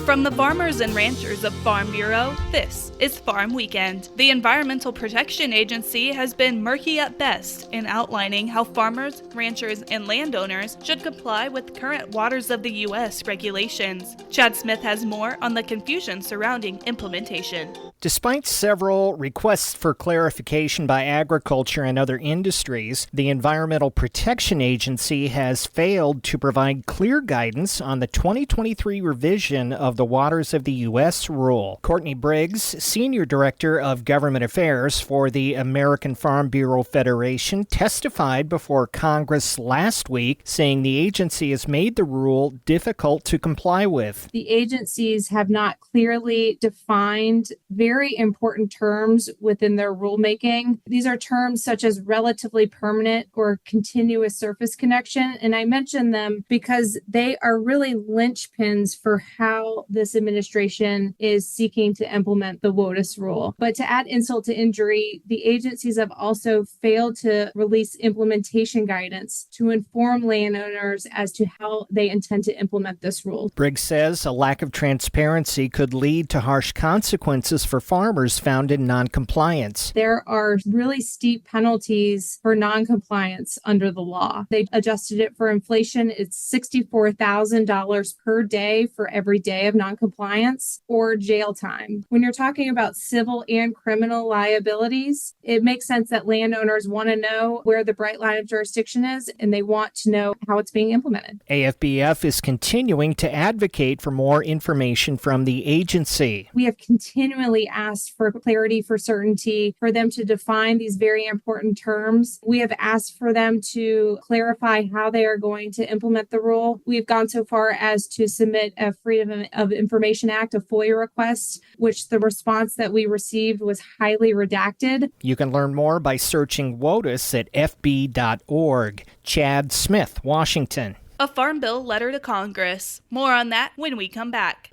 From the farmers and ranchers of Farm Bureau, this is Farm Weekend. The Environmental Protection Agency has been murky at best in outlining how farmers, ranchers, and landowners should comply with current waters of the U.S. regulations. Chad Smith has more on the confusion surrounding implementation. Despite several requests for clarification by agriculture and other industries, the Environmental Protection Agency has failed to provide clear guidance on the 2023 revision of the Waters of the U.S. rule. Courtney Briggs, Senior Director of Government Affairs for the American Farm Bureau Federation, testified before Congress last week, saying the agency has made the rule difficult to comply with. The agencies have not clearly defined very important terms within their rulemaking. These are terms such as relatively permanent or continuous surface connection. And I mention them because they are really linchpins for how this administration is seeking to implement the WOTUS rule. But to add insult to injury, the agencies have also failed to release implementation guidance to inform landowners as to how they intend to implement this rule. Briggs says a lack of transparency could lead to harsh consequences for farmers found in noncompliance. There are really steep penalties for noncompliance under the law. They adjusted it for inflation. It's $64,000 per day for every day of noncompliance or jail time. When you're talking about civil and criminal liabilities, it makes sense that landowners want to know where the bright line of jurisdiction is, and they want to know how it's being implemented. AFBF is continuing to advocate for more information from the agency. We have continually asked for clarity, for certainty, for them to define these very important terms. We have asked for them to clarify how they are going to implement the rule. We've gone so far as to submit a Freedom of Information Act, a FOIA request, which the response that we received was highly redacted. You can learn more by searching WOTUS at fb.org. Chad Smith, Washington. A Farm Bill letter to Congress. More on that when we come back.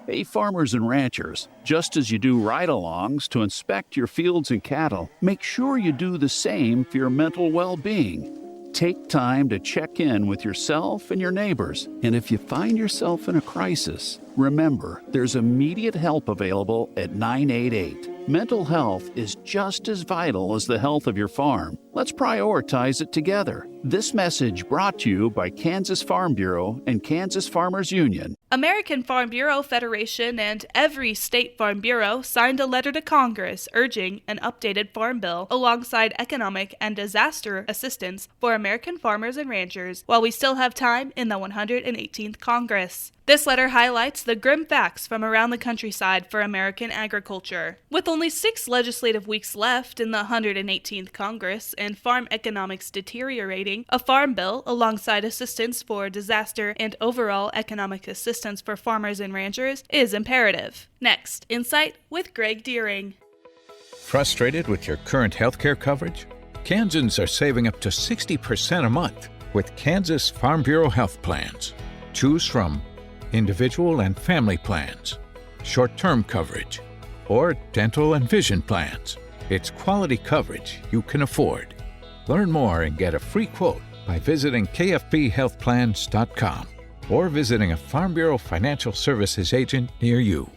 Hey, farmers and ranchers, just as you do ride-alongs to inspect your fields and cattle, make sure you do the same for your mental well-being. Take time to check in with yourself and your neighbors. And if you find yourself in a crisis, remember, there's immediate help available at 988. Mental health is just as vital as the health of your farm. Let's prioritize it together. This message brought to you by Kansas Farm Bureau and Kansas Farmers Union. American Farm Bureau Federation and every state farm bureau signed a letter to Congress urging an updated farm bill alongside economic and disaster assistance for American farmers and ranchers while we still have time in the 118th Congress. This letter highlights the grim facts from around the countryside for American agriculture. With only 6 legislative weeks left in the 118th Congress and farm economics deteriorating, a farm bill alongside assistance for disaster and overall economic assistance for farmers and ranchers is imperative. Next, Insight with Greg Deering. Frustrated with your current healthcare coverage? Kansans are saving up to 60% a month with Kansas Farm Bureau health plans. Choose from individual and family plans, short-term coverage, or dental and vision plans. It's quality coverage you can afford. Learn more and get a free quote by visiting kfbhealthplans.com or visiting a Farm Bureau Financial Services agent near you.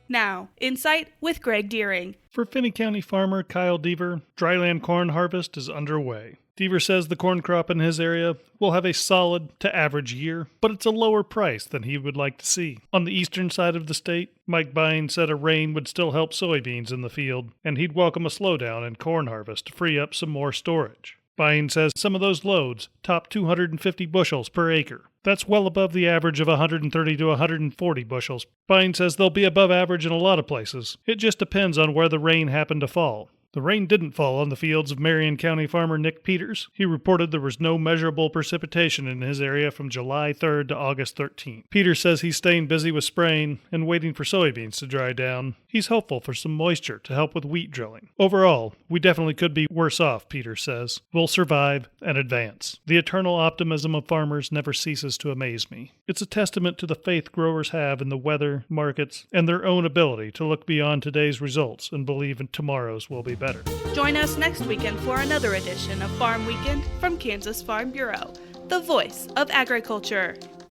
Now, Insight with Greg Deering. For Finney County farmer Kyle Deaver, dryland corn harvest is underway. Deaver says the corn crop in his area will have a solid to average year, but it's a lower price than he would like to see. On the eastern side of the state, Mike Bine said a rain would still help soybeans in the field, and he'd welcome a slowdown in corn harvest to free up some more storage. Bine says some of those loads top 250 bushels per acre. That's well above the average of 130 to 140 bushels. Bine says they'll be above average in a lot of places. It just depends on where the rain happened to fall. The rain didn't fall on the fields of Marion County farmer Nick Peters. He reported there was no measurable precipitation in his area from July 3rd to August 13th. Peters says he's staying busy with spraying and waiting for soybeans to dry down. He's hopeful for some moisture to help with wheat drilling. Overall, we definitely could be worse off, Peters says. We'll survive and advance. The eternal optimism of farmers never ceases to amaze me. It's a testament to the faith growers have in the weather, markets, and their own ability to look beyond today's results and believe in tomorrow's will be better. Join us next weekend for another edition of Farm Weekend from Kansas Farm Bureau, the voice of agriculture.